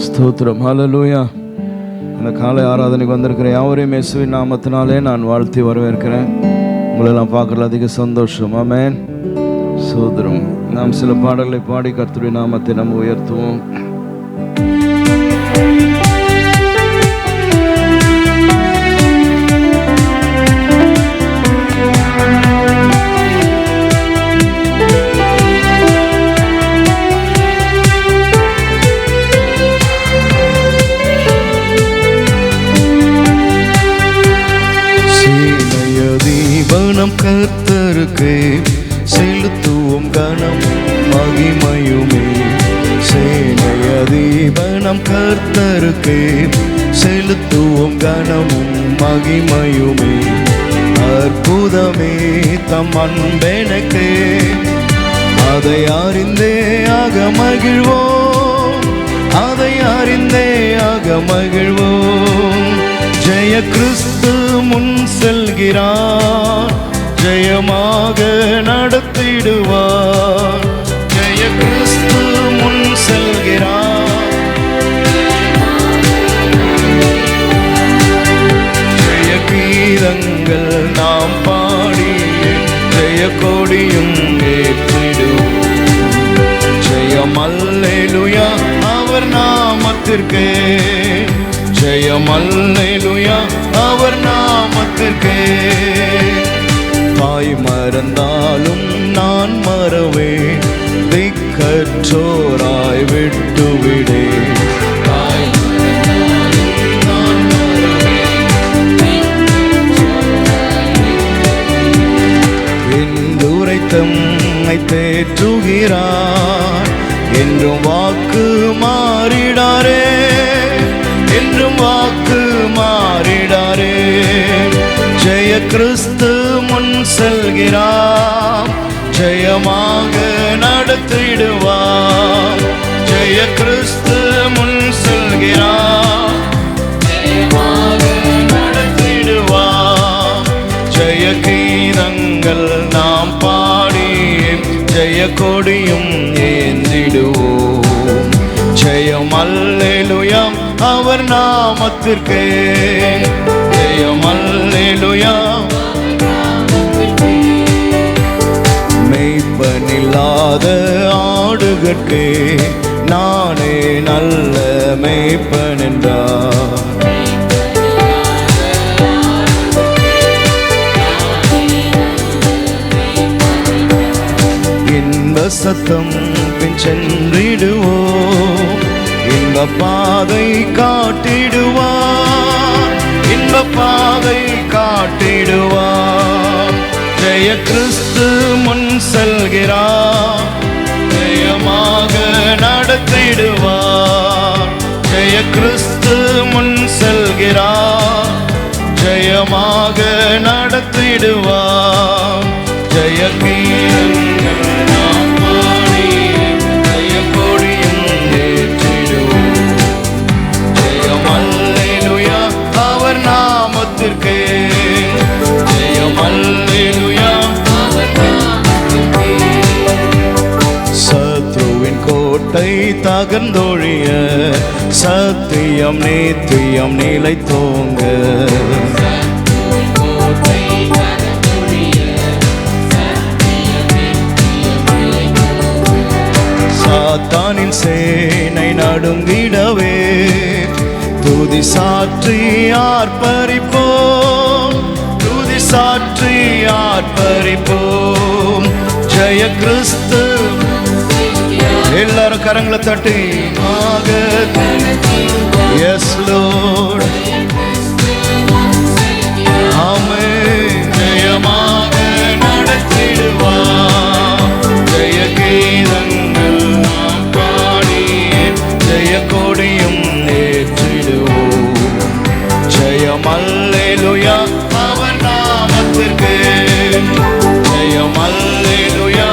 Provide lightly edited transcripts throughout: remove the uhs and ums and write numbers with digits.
ஸ்தோத்திரம். ஹல்லேலூயா. இந்த காலை ஆராதனைக்கு வந்திருக்கிற யாவரையும் இயேசுவின் நாமத்தினாலே நான் வாழ்த்தி வரவேற்கிறேன். உங்களெல்லாம் பார்க்கறதுல அதிக சந்தோஷம். ஆமென். ஸ்தோத்திரம். நாம் சில பாடல்களை பாடி கர்த்தருடைய நாமத்தை நம்ம உயர்த்துவோம். நம் கர்த்தருக்கு செலுத்துவோம் கனமும் மகிமையுமே. சேனைய தீபனம் கர்த்தருக்கு செலுத்துவோம் கனமும் மகிமையுமே. அற்புதமே தம் அன்பெனக்கு, அதை அறிந்தே ஆக மகிழ்வோம், அதை அறிந்தே ஆக மகிழ்வோம். ஜெய கிறிஸ்து முன் செல்கிறார், ஜெயமாக நடத்திடுவார். ஜெய கிறிஸ்து முன் செல்கிறார், ஜெய கீதங்கள் நாம் பாடி ஜெய கொடியும் ஏற்றிடுவோம். ஜெயம் அல்லேலூயா அவர் நாமத்திற்கே, ஜெயம் அல்லேலூயா அவர் நாமத்திற்கே. தாய் மறந்தாலும் நான் மறவேன், திக்கற்றோராய் விட்டுவிடே. தாய் மறந்தாலும் நான் மறவேன், என்றுரைத்தம்மை தேற்றுகிறார், என்றும் வாக்கு மாறிடாரே, என்றும் வாக்கு மாறிடாரே. ஜெய கிறிஸ்து முன் செல்கிறார், ஜெயமாக நடத்திடுவார். ஜெய கிறிஸ்து முன் செல்கிறார், ஜெயமாக நடத்திடுவார். ஜெய கீதங்கள் நாம் பாடி ஜெய கொடியும் ஏந்திடுவோம். ஜெயம் அல்லேலூயா அவர் நாமத்திற்கே, ஜெயம் அல்லேலூயா. மெய்ப்பனில்லாத ஆடுகட்கே நானே நல்ல மெய்ப்பன் என்றார். இன்ப சத்தம் பின் சென்றிடுவோம், இன்ப பாதை காட்டிடுவார், இன்ப பாதை காட்டிடுவார். ஜெய கிறிஸ்து முன் செல்கிறார், ஜெயமாக நடத்திடுவார். ஜெய கிறிஸ்து முன் செல்கிறார், ஜெயமாக நடத்திடுவார். ஜெய கீதங்கள் நாம் பாடி ஜெய கொடியும் ஏற்றிடுவோம். ஜெயம் அல்லேலூயா அவர் நாமத்திற்கே, ஜெயம் அல்லேலூயா அவர் நாமத்திற்கே. சத்ருவின் கோட்டை தகர்ந்தொழிய சத்தியம் நித்தியம் நிலைத்தோங்க. சாத்தானின் சேனை நடுங்கிடவே துதி சாற்றி ஆர்ப்பரிப்போம், துதி சாற்றி ஆர்ப்பரிப்போம். ஜெய கிறிஸ்து. எல்லாரும் கரங்களை தட்டி ஆக. Yes Lord. ஆமென். ஜெயமாக நடத்திடுவார். ஜெய கீதங்கள் நாம் பாடி ஜெய கொடியும் ஏற்றிடுவோம். ஜெயம் அல்லேலூயா அவர் நாமத்திற்கு, ஜெயம் அல்லேலூயா.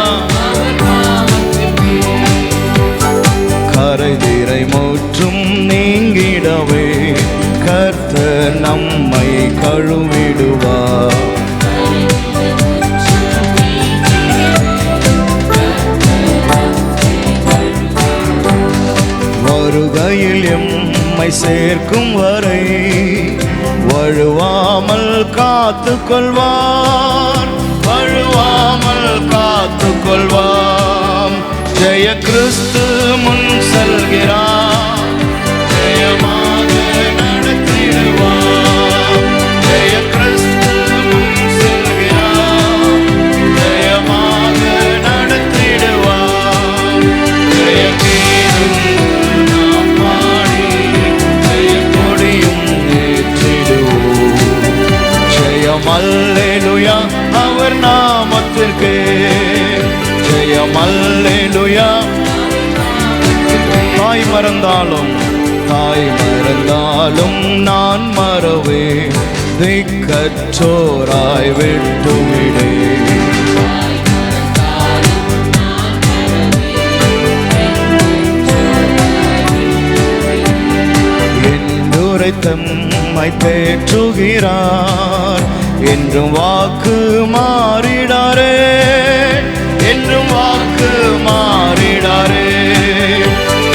கரைதிரை முற்றும் நீங்கிடவே கர்த்தர் நம்மை கழுவிடுவார். வரும் வருகையில் எம்மை சேர்க்கும் வரை வழுவாமல் காத்து கொள்வார், வழுவாமல் காத்து கொள்வார். ஜெய கிறிஸ்து முன் செல்கிறார், ஜெயமாக நடத்திடுவார். ஜெய கிறிஸ்து முன் செல்கிறார், ஜெயமாக நடத்திடுவார். ஜெய கீதம் நாம் பாடி ஜெய கொடியும் ஏற்றிடுவோம். ஜெயம் அல்லேலூயா அவர் நாமத்திற்கே, ஜெயம் அல்லேலூயா. தாய் மறந்தாலும் நான் மறவேன், திக்கற்றோராய் விட்டுவிடே. என்னுரை தம்மை தேற்றுகிறார், என்றும் வாக்கு மாறிடாரே, என்றும் வாக்கு மாறிடாரே.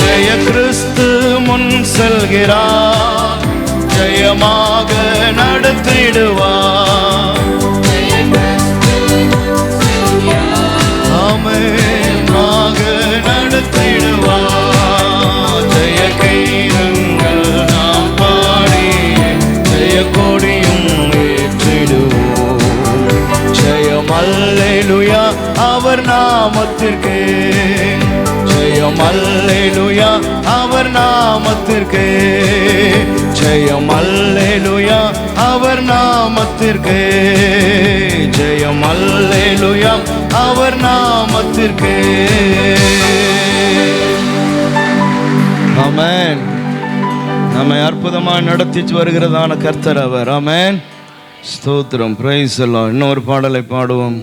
ஜெய கிறிஸ்து முன் செல்கிறார், ஜெயமாக நடத்திடுவார். ஆமெனாக நடத்திடுவார். ஜெய கீதங்கள் நாம் பாடி ஜெய கொடியும் ஏற்றிடுவோம். ஜெயம் அல்லேலூயா அவர் நாமத்திற்கே, ஜெயம் அல்லேலூயா அவர் நாமத்திற்கே, ஜெயம் அல்லேலூயா அவர் நாமத்திற்கே, ஜெயம் அல்லேலூயா அவர் நாமத்திற்கே. ஆமென். நம்மை அற்புதமாக நடத்தி வருகிறதான கர்த்தர் அவர். ஆமென். ஸ்தோத்திரம். பிரைஸ் எல்லாம். இன்னொரு பாடலை பாடுவோம்.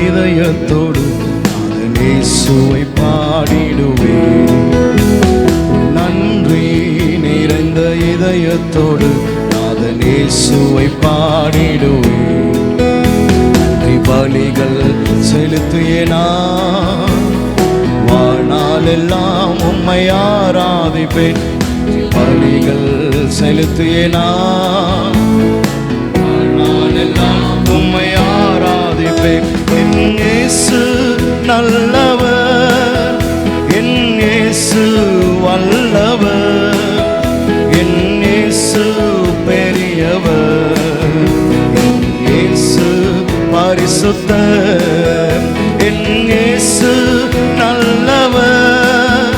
இதயத்தோடு அதன் இயேசுவை பாடிடுவேன். நன்றி நிறைந்த இதயத்தோடு அதன் இயேசுவை பாடிடுவேன். நன்றி பலிகள் செலுத்தியேனா, வாழ்நாளெல்லாம் உம்மை ஆராதிப்பேன். பலிகள் செலுத்தியேனா, வாழ்நாளெல்லாம் உம்மை ஆராதிப்பேன். என் இயேசு நல்லவர், என் இயேசு வல்லவர், என் இயேசு பெரியவர், என் இயேசு பரிசுத்தர். என் இயேசு நல்லவர்,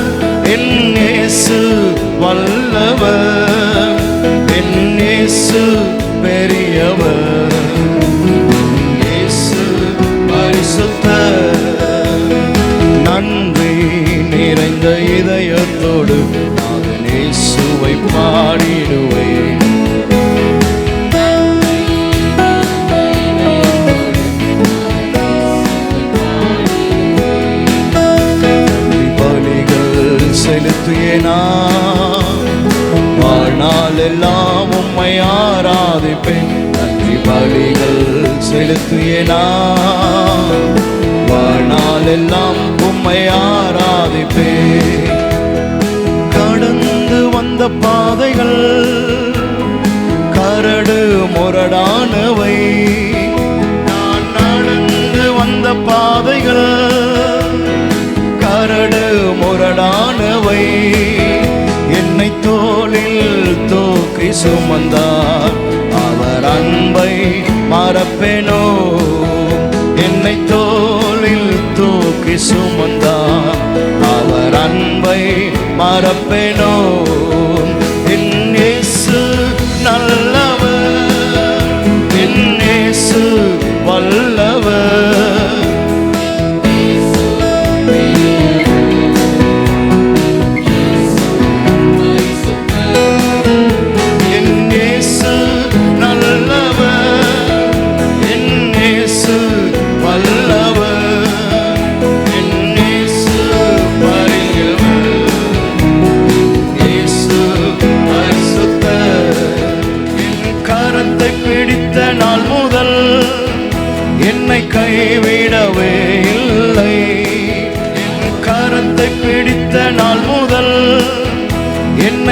என் இயேசு வல்லவர், என் இயேசு பெரியவர், நன்றி நிறைந்த இதயத்தோடு நான் இயேசுவை பாடிடுவேன். பலிகள் செலுத்தியேனா, வாழ்நாளெல்லாம் உம்மை ஆராதிப்பேன். நன்றி பலிகள் செலுத்தியேனா, வாழ்நாளெல்லாம் உம்மை ஆராதிப்பேன். கடந்து வந்த பாதைகள் கரடு முரடானவை, நான் நடந்து வந்த பாதைகள் கரடு முரடானவை. என்னை தோளில் தூக்கி சுமந்தார், அவர் அன்பை மறப்பேனோ. என்னை தோளில் தூக்கி சுமந்தார், அவர் அன்பை மறப்பேனோ. என் இயேசு நல்லவர், என் இயேசு வல்லவர், என் இயேசு நல்லவர், என் இயேசு வல்லவர்,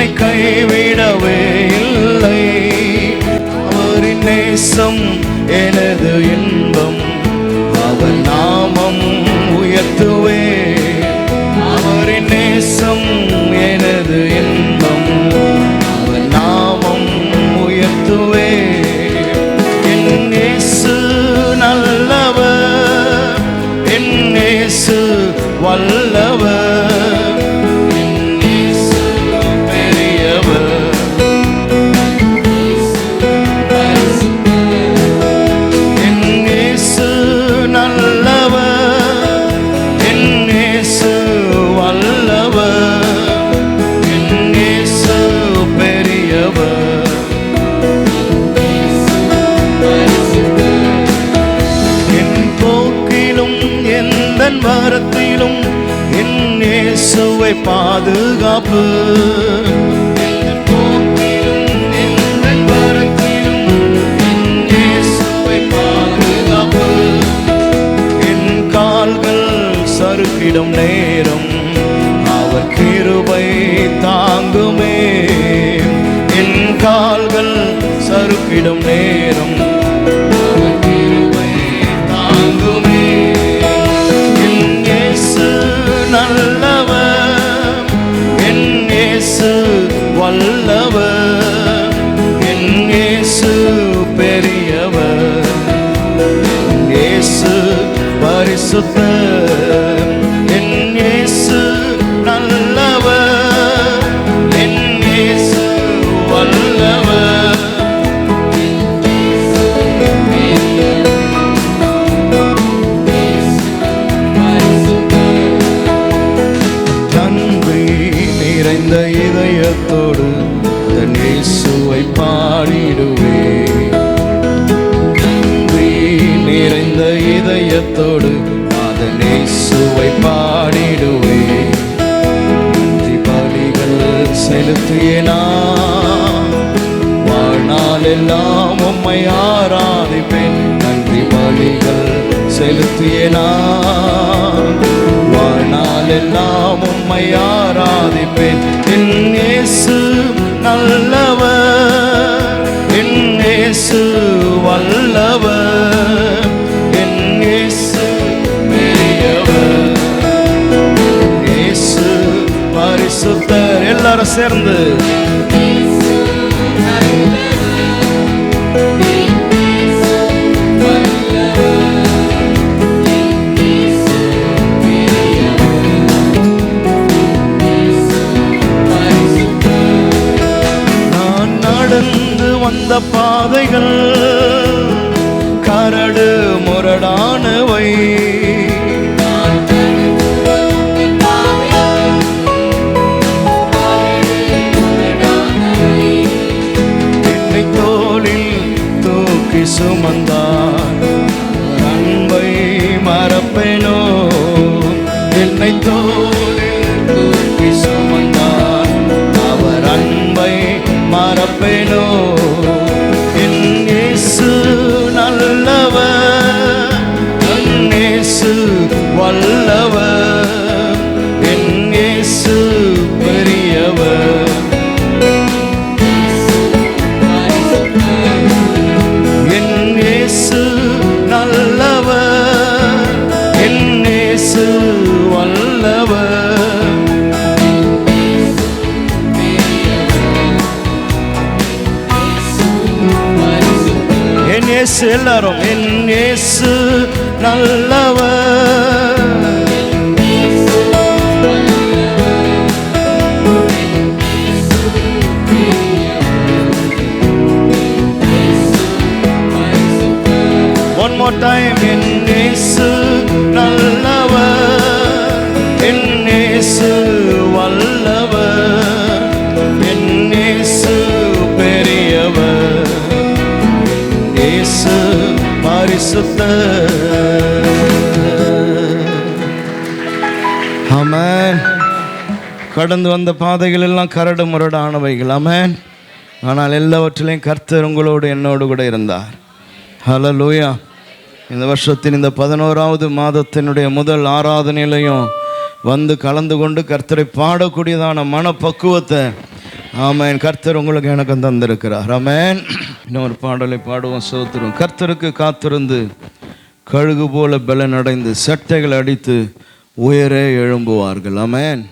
என்னை கைவிடவே இல்லை. அவரின் நேசம் எனது இன்பம், அவர் நாமம் உயர்த்துவே. அவரின் நேசம் எனது இன்பம், அவர் நாமம் உயர்த்துவே. என் இயேசு நல்லவர், என் இயேசு வல்லவர், என் இயேசு பெரியவர். என் இயேசு நல்லவர், என் இயேசு வல்லவர், என் இயேசு பெரியவர். என் போக்கிலும் எந்தன் வரத்திலும் என் இயேசுவை பாதுகாப்பு. என் போக்கிலும் எந்தன் வரத்திலும் என் இயேசுவை பாதுகாப்பு. என் கால்கள் சறுக்கிடும் நேரம் அவர் கிருபை தாங்குமே. என் கால்கள் சறுக்கிடும் நேரம் அவர் கிருபை தாங்குமே. என் இயேசு நல்லவர், என் இயேசு வல்லவர், என் இயேசு பெரியவர், என் இயேசு பரிசுத்தர், என் இயேசு நல்லவர், என் இயேசு வல்லவர். நன்றி நிறைந்த இதயத்தோடு தன் இயேசுவை பாடிடுவே. நன்றி நிறைந்த இதயத்தோடு அதன் இயேசுவை பாடிடுவே. நன்றி பலிகள் செலுத்தியேனா, வாழ்நாள் எல்லாம் உம்மை ஆராதிப்பேன். நன்றி பலிகள் செலுத்தியேனா, வாழ்நாள் எல்லாம் உம்மை ஆராதிப்பேன். என் இயேசு நல்லவர், என் இயேசு வல்லவர், என் இயேசு பெரியவர், என் இயேசு பரிசுத்தர். எல்லாரும் சேர்ந்து நான் நடந்து வந்த பாதைகள் கரடு முரடானவை. என்னை தோளில் தூக்கி சுமந்தார், அன்பை மறப்பேனோ. என்னை தோளில் தூக்கி சுமந்தார், அவர் அன்பை மறப்பேனோ. என் இயேசு நல்லவர், என் இயேசு வல்லவர், என் இயேசு பெரியவர். என் இயேசு நல்லவர், என் இயேசு வல்லவர். என் இயேசு, எல்லாரும் என் இயேசு நல்லவர். One more time. என் இயேசு நல்லவர், என் இயேசு வல்லவர், என் இயேசு பெரியவர், என் இயேசு பரிசுத்தர். ஆமென். கடந்து வந்த பாதைகள் எல்லாம் கரடு முரடானவைகள். ஆமென். ஆனால் எல்லாவற்றிலையும் கர்த்தர் உங்களோடு என்னோடு கூட இருந்தார். ஹல்லேலூயா. இந்த வருஷத்தின் இந்த 11வது மாதத்தினுடைய முதல் ஆராதனையிலையும் வந்து கலந்து கொண்டு கர்த்தரை பாடக்கூடியதான மனப்பக்குவத்தை ஆமென். கர்த்தர் உங்களுக்கு எனக்கு தந்திருக்கிறார். ஆமென். இன்னொரு பாடலை பாடுவோம். சோத்திரம். கர்த்தருக்கு காத்திருந்து கழுகு போல பலன் அடைந்து சட்டைகள் அடித்து உயரே எழும்புவார்கள். ஆமென்.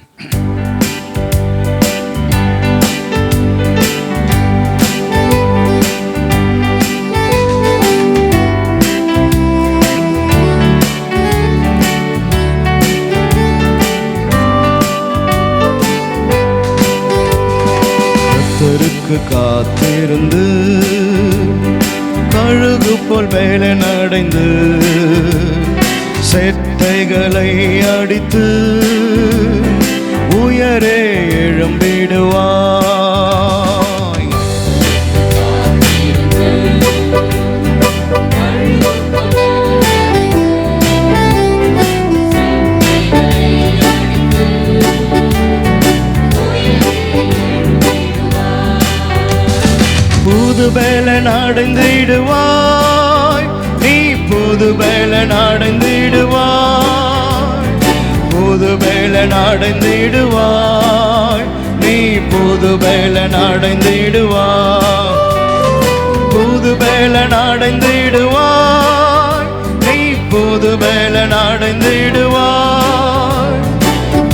கர்த்தருக்கு காத்திருந்து கழுகு போல் பலன் அடைந்து செட்டைகளை அடித்து உயரே எழும்பிடுவாய். புது பலன் அடைந்திடுவாய், நீ புது பலன் அடைந்திடுவாய், புது பலன் அடைந்திடுவாய், நீ புது பலன் அடைந்திடுவாய், புது பலன் அடைந்திடுவாய், நீ புது பலன் அடைந்திடுவாய்,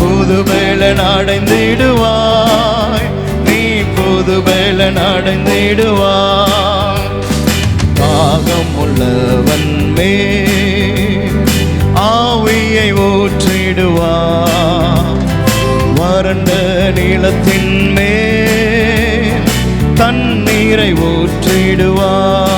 புது பலன் அடைந்திடுவாய், நீ புது பலன் அடைந்திடுவாய். தாகம் உள்ளவன் மேல் ஆவியை ஊற்றிடுவார், வறண்ட நிலத்தின் மேல் தண்ணீரை ஊற்றிடுவார்.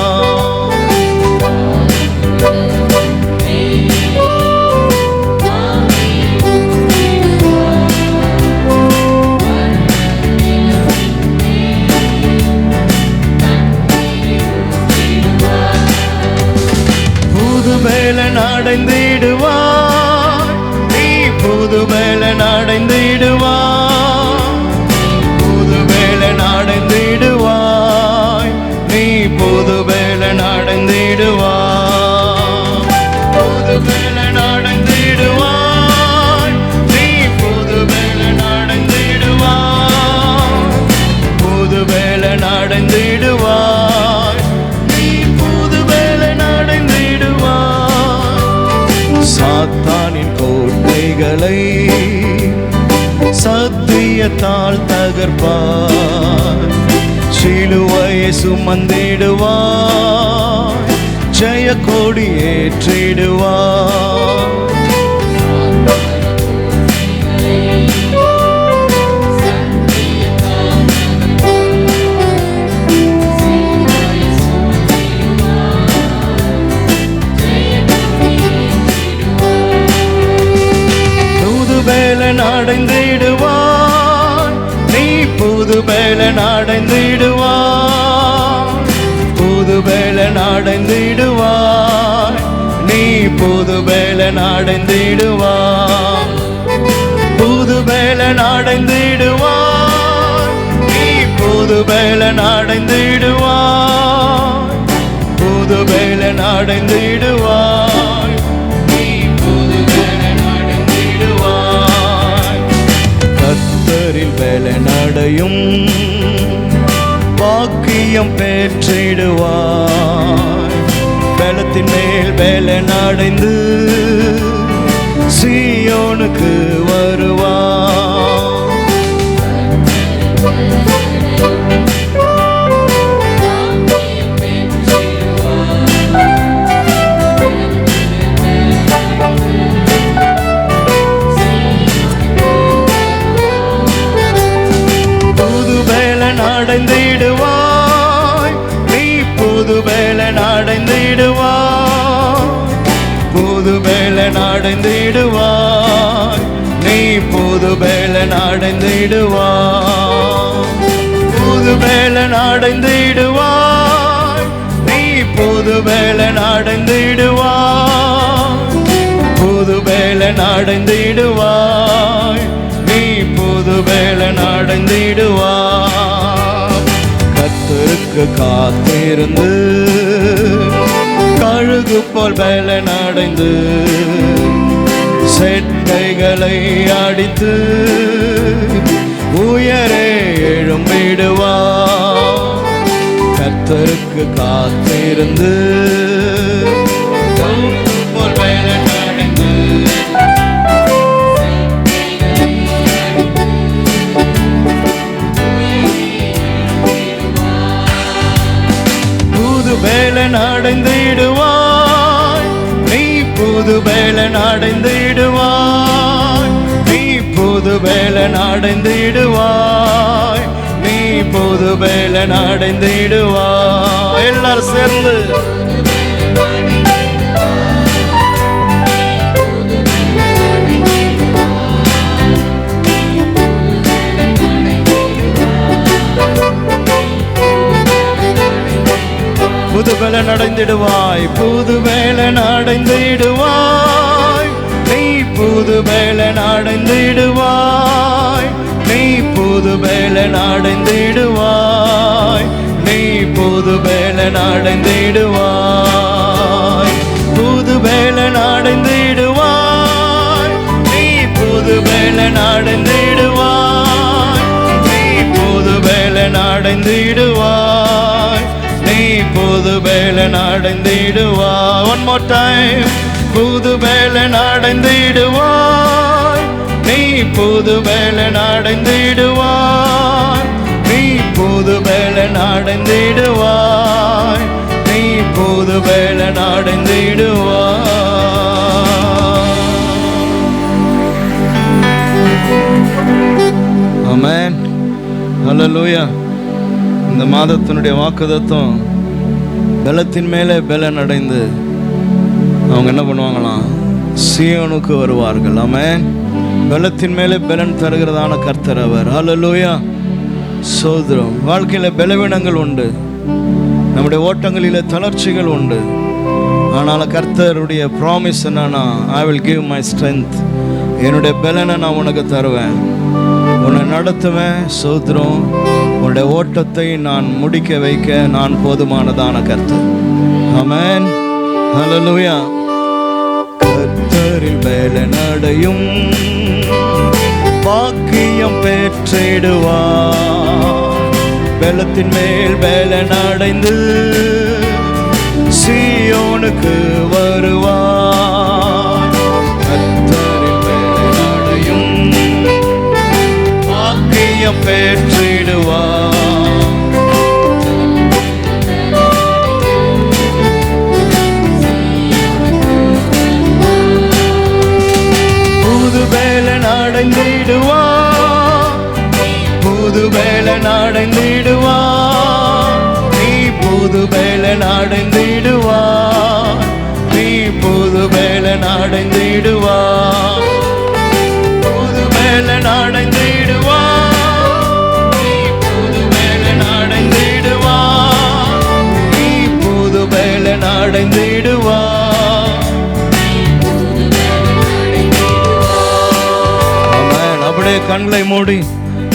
புது பலன் அடைந்திடுவாய், நீ புது பலன் அடைந்திடுவாய், புது பலன் அடைந்திடுவாய், நீ புது பலன் அடைந்திடுவாய், புது பலன் அடைந்திடுவாய், நீ புது பலன் அடைந்திடுவாய், புது பலன் அடைந்திடுவாய், நீ புது பலன் அடைந்திடுவாய். சாத்தானின் கோட்டைகளை சத்தியத்தால் தகர்ப்பார், சிலுவையை சுமந்திடுவார், ஜெய கொடி ஏற்றிடுவார். புது பலன் அடைந்திடுவாய், நீ புது பலன் அடைந்திடுவாய், புது பலன் அடைந்திடுவாய், நீ புது பலன் அடைந்திடுவாய், புது பலன் அடைந்திடுவாய், நீ புது பலன் அடைந்திடுவாய், புது பலன் அடைந்திடுவாய், நீ புது பலன் அடைந்திடுவாய். கர்த்தரில் பலன் அடையும் பாக்கியம் பெற்றிடுவாய், பலத்தின் மேல் பலன் அடைந்து சீயோனுக்கு வருவாய். புது பலன் அடைந்திடுவாய், நீ புது பலன் அடைந்திடுவாய், புது பலன் அடைந்திடுவாய், நீ புது பலன் அடைந்திடுவாய், புது பலன் அடைந்திடுவாய், நீ புது பலன் அடைந்திடுவாய், புது பலன் அடைந்திடுவாய், நீ புது பலன் அடைந்திடுவாய். கர்த்தருக்கு காத்திருந்து கழுகு போல் பலன் அடைந்து செட்டைகளை அடித்து உயரே எழும் எழும்பிடுவார். கர்த்தருக்கு காத்திருந்து போல் வேலன் அடைந்து புது வேலன் அடைந்திடுவாய். நீ புது வேலன் அடைந்திடுவாய். நீ புது வேலன் அடைந்திடுவாய். நீ புது வேலன் அடைந்திடுவாய். எல்லாரும் சேர்ந்து புது வேலன் அடைந்திடுவாய். புது வேலன் அடைந்திடுவாய். நீ புது வேலன் அடைந்திடுவாய். நீ புது வேலன் அடைந்திடுவாய். நீ புது வேலன் அடைந்திடுவாய். புது வேலன் அடைந்திடுவாய். நீ புது வேலன் அடைந்திடுவாய். நீ புது வேலன் அடைந்திடுவாய். நீ புது வேலன் அடைந்திடுவாய். One more time. புது வேலன் அடைந்திடுவாய். நீ புது வேலன் அடைந்திடுவாய். நீ புது வேலன் அடைந்திடுவாய். நீ புது வேலன் அடைந்திடுவாய். ஆமென். ஹல்லேலூயா. இந்த மாதத்தினுடைய வாக்குதத்தம் பலத்தின் மேலே பலன் அடைந்து அவங்க என்ன பண்ணுவாங்களாம்? சீயோனுக்கு வருவார்கள். ஆமென். பலத்தின் மேலே பலன் தருகிறதான கர்த்தர் அவர். ஹல்லேலூயா. சோதரம். வாழ்க்கையில் பலவீனங்கள் உண்டு, நம்முடைய ஓட்டங்களில் தளர்ச்சிகள் உண்டு. ஆனால் கர்த்தருடைய ப்ராமிஸ் என்னன்னா, I will give my strength. என்னுடைய பலனை நான் உனக்கு தருவேன், உன்னை நடத்துவேன். சோதரம். உன்னுடைய ஓட்டத்தை நான் முடிக்க வைக்க நான் போதுமானதான கர்த்தர். ஆமென். ஹல்லேலூயா. கர்த்தரில் பலன் அடையும் பாக்கியம் பெற்றிடுவார். பலத்தின் மேல் பலன் அடைந்து சீயோனுக்கு வருவார். கர்த்தரில் பலன் அடையும் பாக்கியம் பெற்றிடுவார். புது வேலன் அடைந்திடுவார். புது வேலன் அடைந்திடுவார். நீ புது வேலன் அடைந்திடுவார். நீ புது வேலன் அடைந்திடுவார். புது வேலன் அடைந்திடுவார். நீ புது வேலன் அடைந்திடுவார். நீ புது வேலன் அடைந்திடுவார். அப்படியே கண்களை மூடி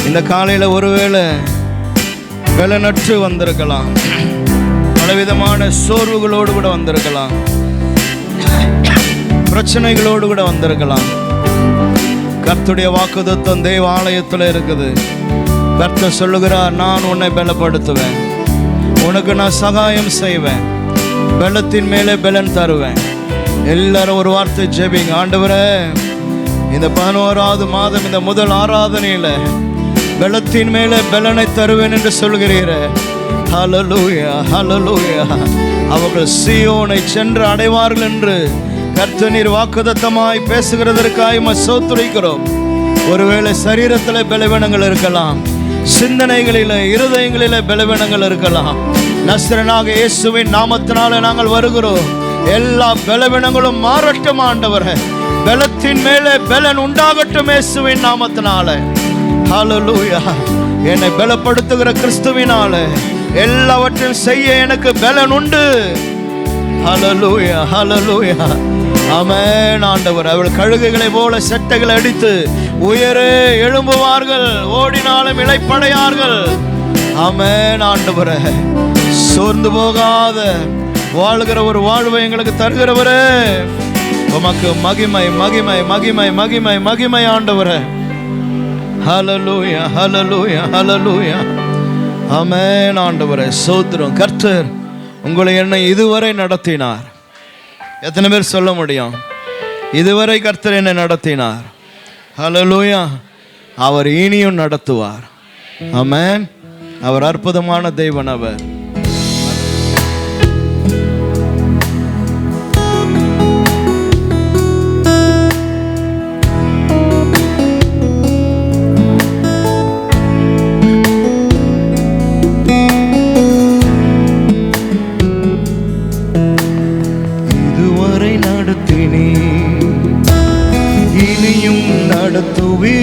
இந்த காலையில் ஒருவேளை பலனற்று வந்திருக்கலாம், பலவிதமான சோர்வுகளோடு கூட வந்திருக்கலாம், பிரச்சனைகளோடு கூட வந்திருக்கலாம். கர்த்தருடைய வாக்குத்தத்தம் தேவ ஆலயத்தில் இருக்குது. கர்த்தர் சொல்லுகிறார், நான் உன்னை பலப்படுத்துவேன், உனக்கு நான் சகாயம் செய்வேன், பலத்தின் மேலே பலன் தருவேன். எல்லாரும் ஒரு வார்த்தை ஜெபிங்க. ஆண்டவரே, இந்த 11வது மாதம் இந்த முதல் ஆராதனையில் பலத்தின் மேலே பலனை தருவேன் என்று சொல்கிறீரே. ஹல்லேலூயா, ஹல்லேலூயா. அவர்கள் சீயோனை சென்று அடைவார்கள் என்று கர்த்தர் நீர் வாக்குத்தத்தமாய் பேசுகிறதற்காய் ஸ்தோத்திரிக்கிறோம். ஒருவேளை சரீரத்தில் பலவீனங்கள் இருக்கலாம், சிந்தனைகளில் இருதயங்களில் பலவீனங்கள் இருக்கலாம். நஸ்ரனாக இயேசுவின் நாமத்தினால நாங்கள் வருகிறோம். எல்லா பலவீனங்களும் மாறட்டும் ஆண்டவரே. பலத்தின் மேலே பலன் உண்டாகட்டும் இயேசுவின் நாமத்தினால. ஹல்லேலூயா. என்னை பலப்படுத்துகிற கிறிஸ்துவினால எல்லாவற்றையும் செய்ய எனக்கு பலன் உண்டு. ஹல்லேலூயா, ஹல்லேலூயா. ஆமென் ஆண்டவர். அவள் கழுகுகளை போல செட்டைகளை அடித்து உயரே எழும்புவார்கள், ஓடினாலும் இளைப்படையார்கள். ஆமென் ஆண்டவரே. சோர்ந்து போகாத வாழ்கிற ஒரு வாழ்வை எங்களுக்கு தருகிறவரே, உமக்கு மகிமை, மகிமை, மகிமை, மகிமை, மகிமை ஆண்டவரே. ஹல்லேலூயா, ஹல்லேலூயா, ஹல்லேலூயா. ஆமென். ஆண்டவரே ஸ்தோத்திரம். கர்த்தர் உங்களை என்னை இதுவரை நடத்தினார். எத்தனை பேர் சொல்ல முடியும்? இதுவரை கர்த்தர் என்னை நடத்தினார். ஹல்லேலூயா. அவர் இனியும் நடத்துவார். ஆமென். அவர் அற்புதமான தேவன். அவர் இதுவரை நடத்தினே, இனியும் நடத்துவே.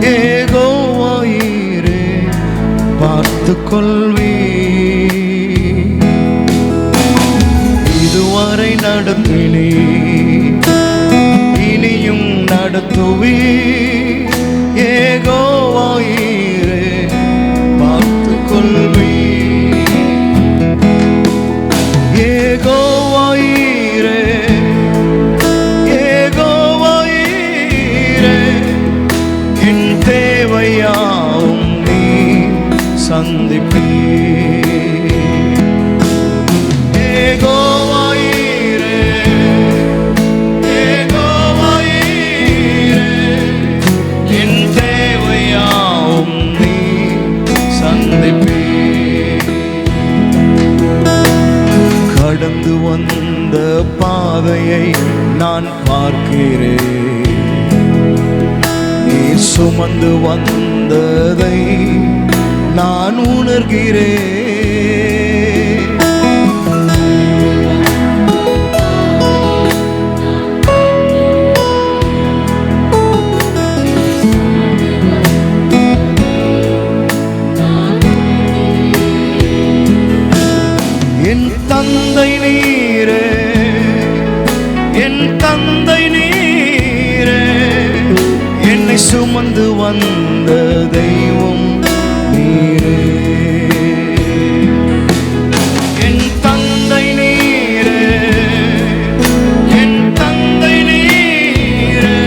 யெகோவாயிரே பார்த்துக் கொள்வே. இதுவரை நடத்தினே, இனியும் நடத்துவே. யெகோவாயிரே பார்த்துக் கொள்வே. யெகோவாயிரே, யெகோவாயிரே என் தேவையாவும் நீ சந்திப்பே. யெகோவாயிரே, யெகோவாயிரே என் தேவையாவும் நீ சந்திப்பே. கடந்து வந்த பாதையை நான் பார்க்கிறேன். நீ சுமந்து வந்ததை நான் உணர்கிறேன். என் தந்தை நீரே, என் தந்தை நீரே என்னை சுமந்து வந்த தெய்வம் நீரே. என் தந்தை நீரே, என் தந்தை நீரே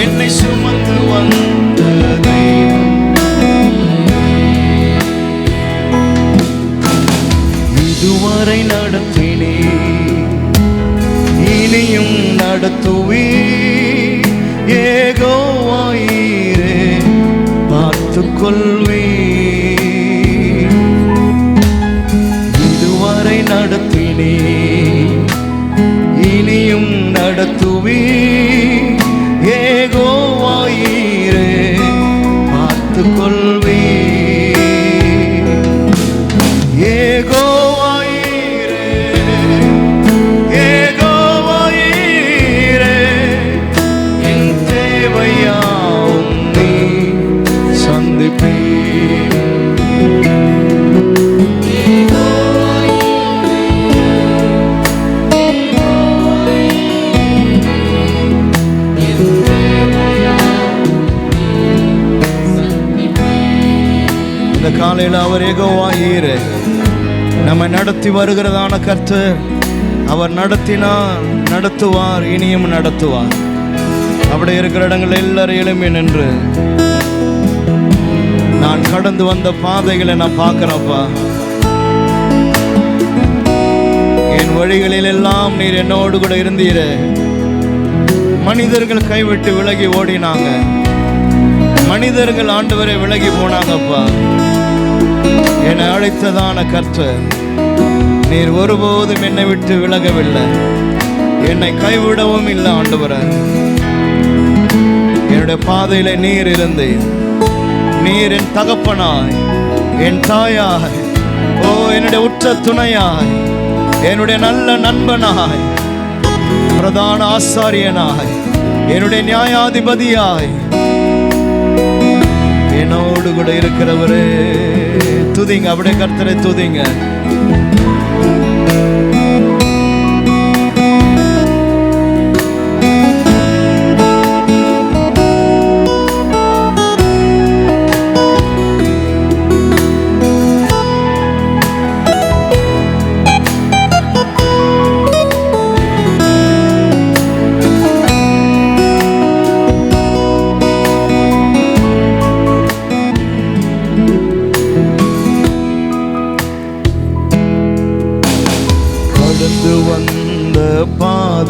என்னை சுமந்து வந்த தெய்வம். இதுவரை நடத்தினே, இனியும் நடத்துவே. யெகோவாயிரே பார்த்துக் கொள்வே. இதுவரை நடத்தினே, இனியும் நடத்துவே. யெகோவாயிரே பார்த்துக் கொள்வே. யெகோவாயிரே, யெகோவாயிரே என் தேவையாவும் நீ சந்திப்பே. இந்த காலையில் அவர் யெகோவாயிரே நம்மை நடத்தி வருகிறதான கர்த்தர். அவர் நடத்தினார், நடத்துவார், இனியும் நடத்துவார். அப்படி இருக்கிற இடங்கள் எல்லாரும் எழும்பி நின்று, நான் கடந்து வந்த பாதைகளை நான் பார்க்கிறப்பா. என் வழிகளில் எல்லாம் நீர் என்னோடு கூட இருந்தீரே. மனிதர்கள் கைவிட்டு விலகி ஓடினாங்க. மனிதர்கள் ஆண்டவரை விலகி போனாங்கப்பா. என்னை அழைத்ததான கர்த்தர் நீர் ஒருபோதும் என்னை விட்டு விலகவில்லை. என்னை கைவிடவும் இல்லை ஆண்டவரே. என்னுடைய பாதையில நீர் இருந்தீர். நீர் என் தகப்பனாய், என் தாயாய், ஓ என்னுடைய உற்ற துணையாய், என்னுடைய நல்ல நண்பனாய், பிரதான ஆசாரியனாய், என்னுடைய நியாயாதிபதியாய் என்னோடு கூட இருக்கிறவரே. துதிங்க, அப்படியே கர்த்தரை துதிங்க.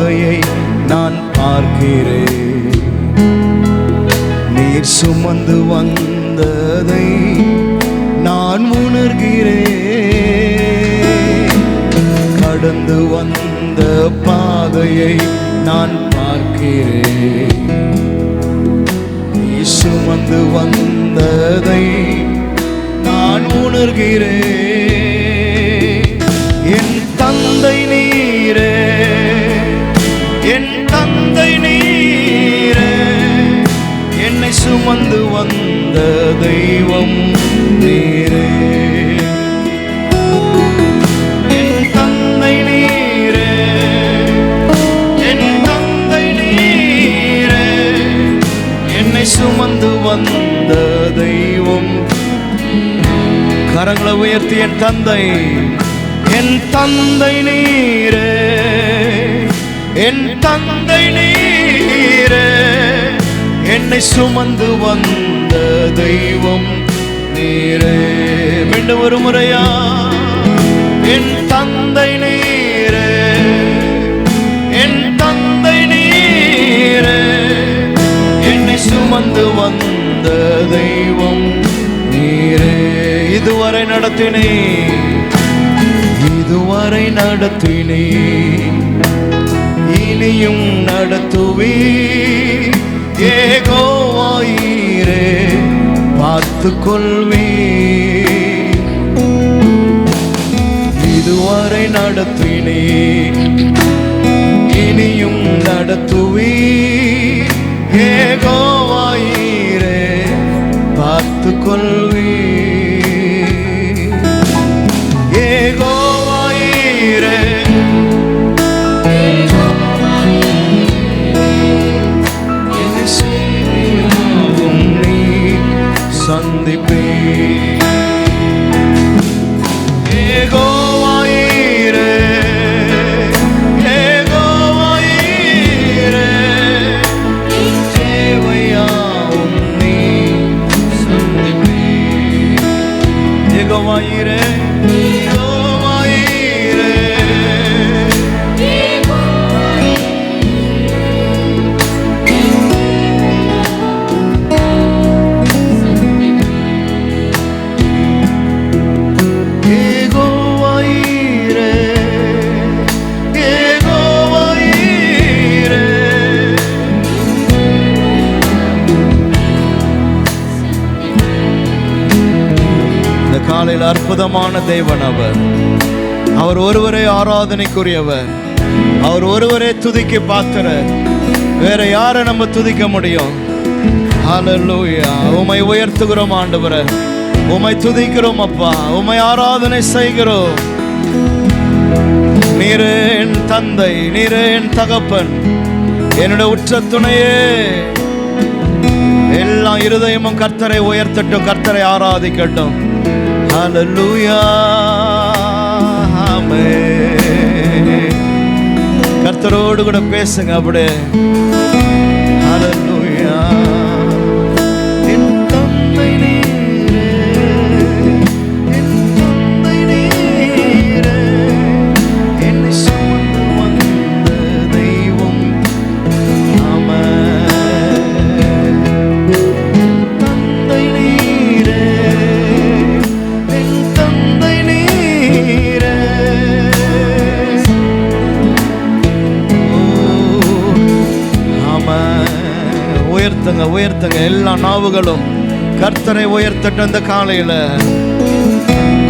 பாதையை நான் பார்க்கிறேன். நீர் சுமந்து வந்ததை நான் உணர்கிறேன். கடந்து வந்த பாதையை நான் பார்க்கிறேன். நீர் சுமந்து வந்ததை நான் உணர்கிறேன். என் தந்தை நீரே, என் தந்தை நீரே, என்னை சுமந்து வந்த தெய்வம் நீரே. என் தந்தை நீரே, என் தந்தை நீரே, என்னை சுமந்து வந்த தெய்வம். கரங்களை உயர்த்தி என் தந்தை, என் தந்தை நீரே, என் தந்தை நீரே, என்னை சுமந்து வந்த தெய்வம் நீரே. மீண்டும் ஒரு முறையா, என் தந்தை நீரே, என் தந்தை நீரே, என்னை சுமந்து வந்த தெய்வம் நீரே. இதுவரை நடத்தினே, இதுவரை நடத்தினே, இனியும் நடத்துவே. யெகோவாயீரே பார்த்து கொள்வே. இதுவரை நடத்தினே, இனியும் நடத்துவே. யெகோவாயீரே பார்த்து கொள்வே. யெகோவாயீரே, சந்திப்பே. யெகோவாயீரே, யெகோவாயீரே, தேவையாவும் நீ சந்திப்பே. யெகோவாயீரே, யெகோவாயீரே, காலையில் அற்புதமான தேவன் அவர். அவர் ஒருவரே ஆராதனைக்குரியவர். அவர் ஒருவரே துதிக்க பாத்திரர். வேற யாரை நம்ம துதிக்க முடியும்? ஹல்லேலூயா. உம்மை உயர்த்துகிறோம் ஆண்டவரே, உம்மை துதிக்கிறோம் அப்பா, உம்மை ஆராதனை செய்கிறோம். நீரே என் தந்தை, நீரே என் தகப்பன், என்னுடைய உற்ற துணையே. எல்லா இருதயமும் கர்த்தரை உயர்த்தட்டும், கர்த்தரை ஆராதிக்கட்டும். ஹல்லேலூயா, ஆமென். கர்த்தரோடு கூட பேசுங்க அப்படியே. ஹல்லேலூயா. என் தந்தை நீரே, என் தந்தை நீரே, என்னை சுமந்து வந்த தெய்வம். ஆமென். தந்தை நீரே, என் தந்தை நீரே. உயர்த்துங்க, உயர்த்துங்க. எல்லா நாவுகளும் கர்த்தரை உயர்த்தட்டும். இந்த காலையில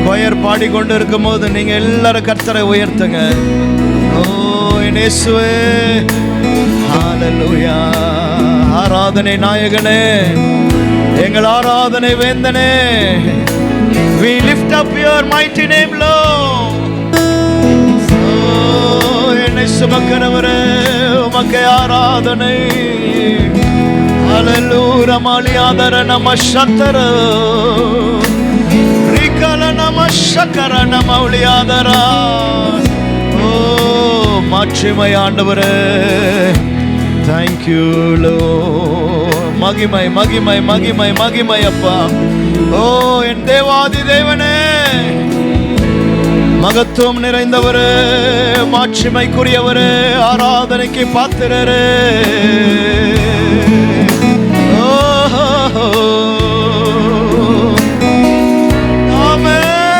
கொயர் பாடிக்கொண்டு இருக்கும் போது நீங்க எல்லாரும் கர்த்தரை உயர்த்துங்க. ஓ என் இயேசுவே, ஹல்லேலூயா. ஆராதனை நாயகனே, எங்கள் ஆராதனை வேந்தனே, we lift up your mighty name, Lord. என்னை சுமக்கிறவரே, உமக்கு ஆராதனை. ஹல்லேலூயா. மாலியாதர நம சத்தர ரிகல நம சக்கர நம உலியாதர. ஓ மாட்சிமை ஆண்டவரே, thank you Lord. மகிமை மகிமை மகிமை மகிமை அப்பா. ஓ என் தேவாதி தேவனே, மகத்துவம் நிறைந்தவரே, மாட்சிமைக்குரியவரே, ஆராதனைக்கு பாத்திரரே.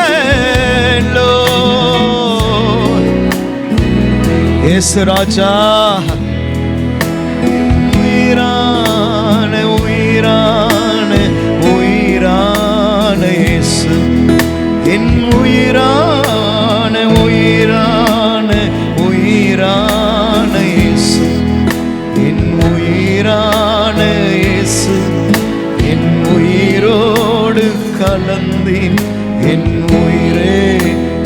ஆமென் லோர்ட். இயேசு ராஜா, உயிரான உயிரான உயிரான இயேசு, என் உயிரான உயிரான உயிரான இயேசு, என் உயிரான இயேசு, என் உயிரோடு கலந்தேன். என் உயிரே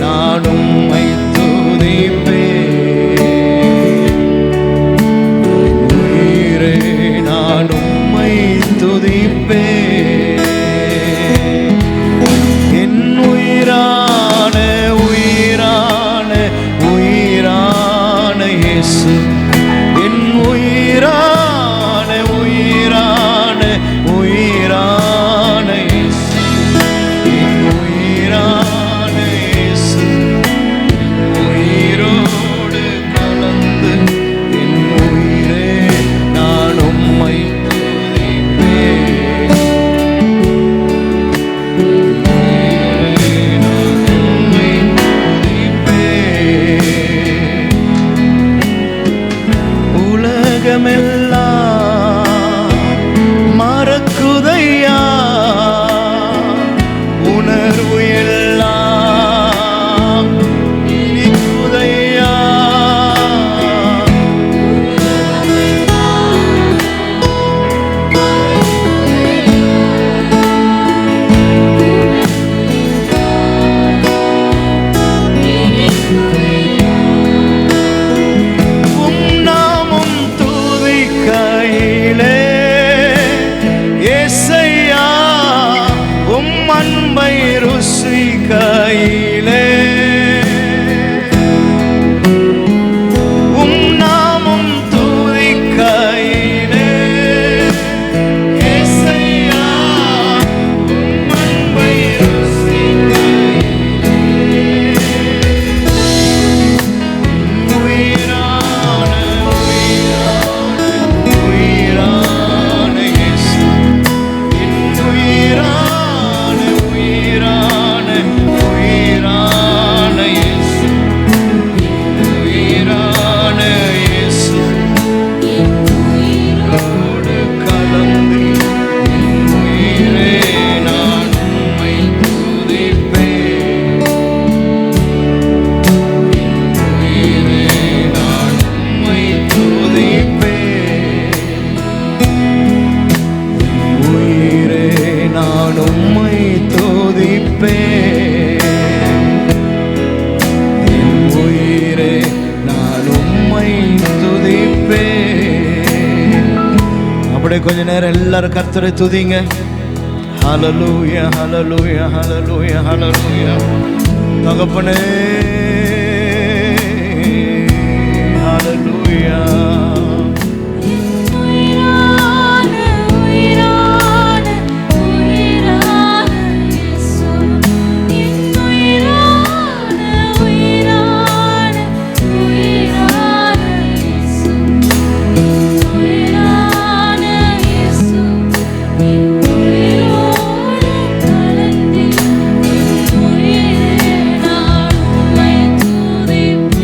நான் உம்மை துதிப்பேன். உயிரே நான் உம்மை துதிப்பேன். என் உயிரான உயிரான உயிரான இயேசு, என் உயிரான உயிரான உயிரான இயேசு, என் உயிரான இயேசு, உயிரோடு கலந்து என் உயிரே நான் உம்மை துதிப்பேன். உலகமெல்லாம் மறக்குதையா, உணர்வு எல்லாம் இனிக்குதையா. நாமம் துதிக்கையிலே இயேசையா, உம் அன்பை ருசிக்கையிலே, உம் நாமம் துதிக்கையிலே இயேசையா, உம் அன்பை ருசிக்கையிலே, உயிரான உயிரான உயிரான இயேசு, என் உயிரான உயிரான உயிரான இயேசு, உயிரான இயேசு, உயிரோடு கலந்து என் உயிரே நான் உம்மை துதிப்பேன். உயிரே நான் உம்மை துதிப்பேன். உயிரே நான் உம்மை துதிப்பேன். என் உயிரே நான் உம்மை துதிப்பேன். அப்படியே கொஞ்ச நேரம் எல்லாரும் கர்த்தரை துதிங்க. ஹல்லேலூயா ஹல்லேலூயா ஹல்லேலூயா ஹல்லேலூயா. தகப்பனே ஹல்லேலூயா. உயிரான உயிரான உயிரான இயேசு, என் உயிரான உயிரான உயிரான இயேசு, உயிரான இயேசு, என் உயிரோடு கலந்து என் உயிரே நான் உம்மை துதிப்பேன்.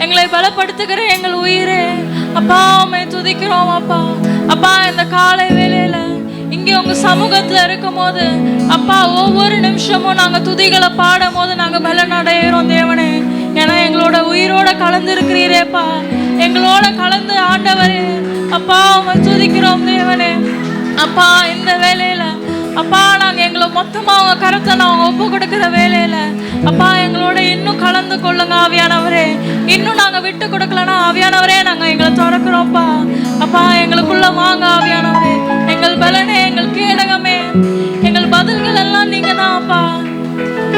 எங்களை பலப்படுத்துகிற எங்கள் உயிரே அப்பா, உம்மை துதிக்கிறோம் அப்பா. அப்பா, இந்த காலை வேளையில இங்கே உங்க சமூகத்துல இருக்கும் போது அப்பா, ஒவ்வொரு நிமிஷமும் நாங்க துதிகளை பாடும் போது நாங்க பலன் அடைகிறோம் தேவனே. ஏன்னா எங்களோட உயிரோட கலந்து இருக்கிறீரேப்பா, எங்களோட கலந்து ஆண்டவரே அப்பா, உம்மை துதிக்கிறோம் தேவனே. அப்பா, இந்த வேலையில அப்பா, நாங்க எங்களை மொத்தமா உங்க கருத்தை நாங்க ஒப்பு கொடுக்கிற வேலையில அப்பா, எங்களோட இன்னும் கலந்து கொள்ளுங்க ஆவியானவரே. இன்னும் நாங்க விட்டு கொடுக்கலன்னா ஆவியானவரே, நாங்க எங்களை திறக்கிறோம்ப்பா. அப்பா, எங்களுக்குள்ள வாங்க ஆவியானவரே. எங்கள் பலனே, எங்கள் கேடகமே, எங்கள் பதில்கள் எல்லாம் நீங்க தான் அப்பா.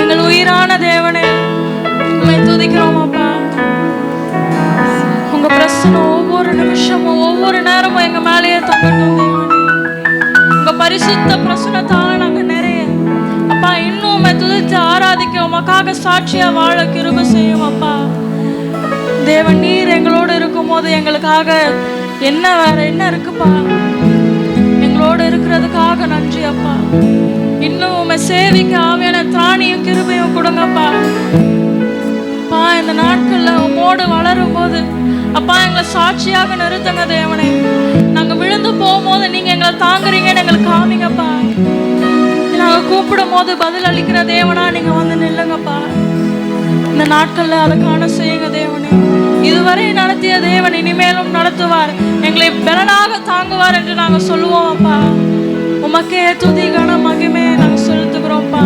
எங்கள் உயிரான தேவனே, உம்மை துதிக்கிறோம் அப்பா. உங்க பிரசனம் ஒவ்வொரு நிமிஷமும் ஒவ்வொரு நேரமும் எங்க மேலேயே தங்கட்டும் தேவனே. உங்க பரிசுத்த பிரசனத்தால நாங்க நிறைய அப்பா இன்னும் உம்மை துதித்து ஆராதிக்க உமக்காக சாட்சியா வாழ கிருபை செய்யும் அப்பா. தேவன், நீர் எங்களோடு இருக்கும் போது எங்களுக்காக என்ன வேற என்ன இருக்குப்பா? எங்களோடு இருக்கிறதுக்காக நன்றி அப்பா. இன்னும் உம்மை சேவிக்க ஆவியான திராணியும் கிருபையும் கொடுங்கப்பா. அப்பா, இந்த நாட்கள்ல உம்மோடு வளரும் போது அப்பா, எங்களை சாட்சியாக நிறுத்துங்க தேவனே. நாங்க விழுந்து போகும்போது நீங்க எங்களை தாங்குறீங்கன்னு எங்களுக்கு காமிங்கப்பா. நாங்க கூப்பிடும் போது பதில் அளிக்கிற தேவனா நீங்க வந்து நில்லுங்கப்பா. இந்த நாட்கள்ல அதுக்கான செய்யுங்க தேவனே. இதுவரை நடத்திய தேவன் இனிமேலும் நடத்துவார், எங்களை பலனாக தாங்குவார் என்று நாங்க சொல்லுவோம் அப்பா. உமக்கே துதி கன மகிமே நாங்க செலுத்துகிறோம்ப்பா.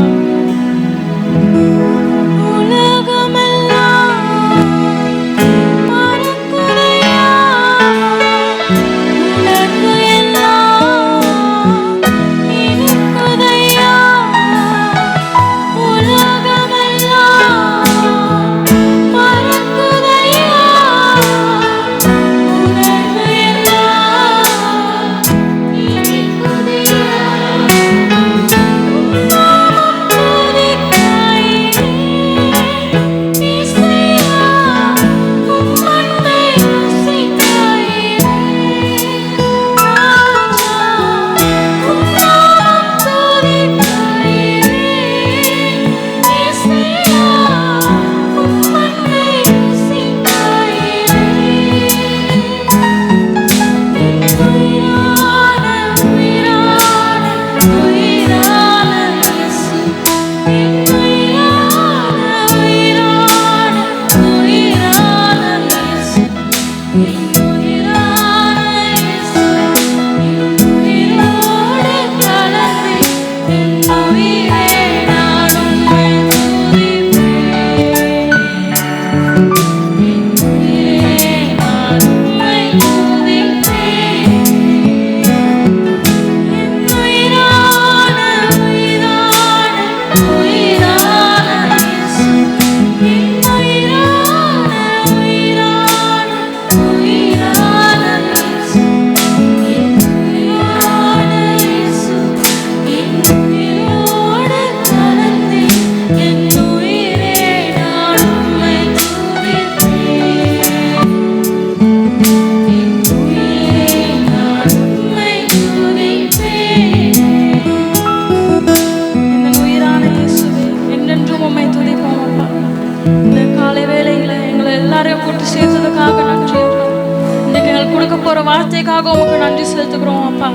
வார்த்தைக்காக உமக்கு நன்றி செலுத்துகிறோம் அப்பா.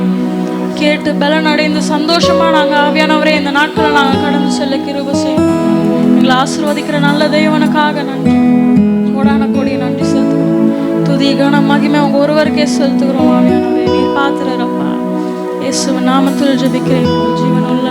கேட்டு பலன் அடைந்து சந்தோஷமா நாங்க ஆவியானவரே இந்த நாட்களை நாங்க கடந்து செல்ல கிருபை செய்யும். எங்களை ஆசீர்வதிக்கிற நல்ல தேவனுக்காக நன்றி, கோடான கோடி நன்றி செலுத்துகிறோம். துதி கன மகிமை உங்க ஒருவருக்கே செலுத்துகிறோம் ஆவியானவரே. நீர் பாத்திரப்பா. இயேசுவின் நாமத்தில் ஜெபிக்கிறேன் ஜீவனுள்ள